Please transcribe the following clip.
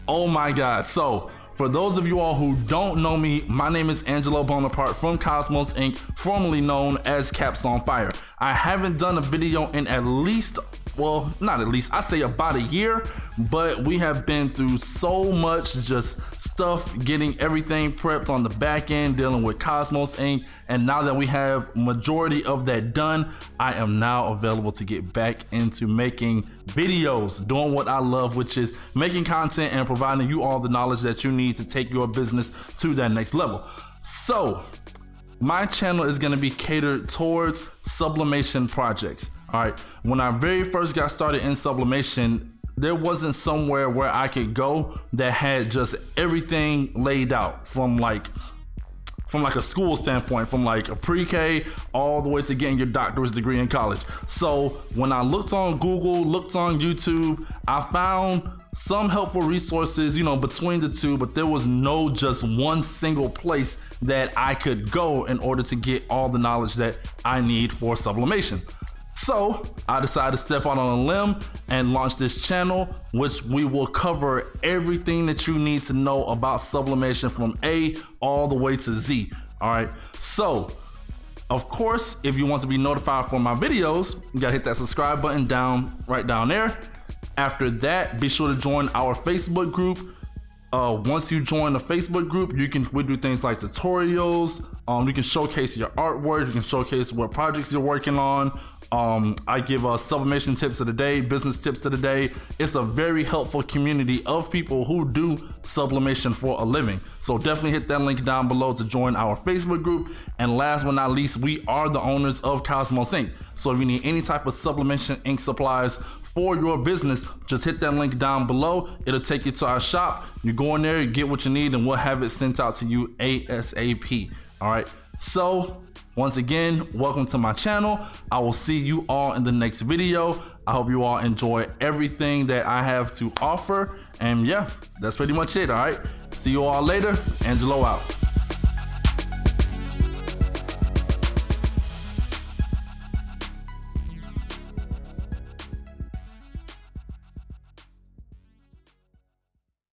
Oh my God. So for those of you all who don't know me, my name is Angelo Bonaparte from Cosmos Ink, formerly known as Caps on Fire. I haven't done a video in at least, well, not at least, I say about a year, but we have been through so much just stuff, getting everything prepped on the back end, dealing with Cosmos Ink, and now that we have majority of that done, I am now available to get back into making videos, doing what I love, which is making content and providing you all the knowledge that you need to take your business to that next level. So my channel is going to be catered towards sublimation projects. All right, when I very first got started in sublimation, there wasn't somewhere where I could go that had just everything laid out from like a school standpoint, from like a pre-K all the way to getting your doctorate degree in college. So when I looked on Google, looked on YouTube, I found some helpful resources, between the two, but there was no just one single place that I could go in order to get all the knowledge that I need for sublimation. So I decided to step out on a limb and launch this channel, which we will cover everything that you need to know about sublimation from A all the way to Z. All right. So of course, if you want to be notified for my videos, you gotta hit that subscribe button right down there. After that, be sure to join our Facebook group. Once you join the Facebook group, we do things like tutorials. You can showcase your artwork. You can showcase what projects you're working on. I give sublimation tips of the day, business tips of the day. It's a very helpful community of people who do sublimation for a living. So definitely hit that link down below to join our Facebook group. And last but not least, we are the owners of Cosmos Ink. So if you need any type of sublimation ink supplies for your business, just hit that link down below. It'll take you to our shop. You go in there, you get what you need, and we'll have it sent out to you ASAP. All right. So once again, welcome to my channel. I will see you all in the next video. I hope you all enjoy everything that I have to offer. And yeah, that's pretty much it. All right. See you all later. Angelo out.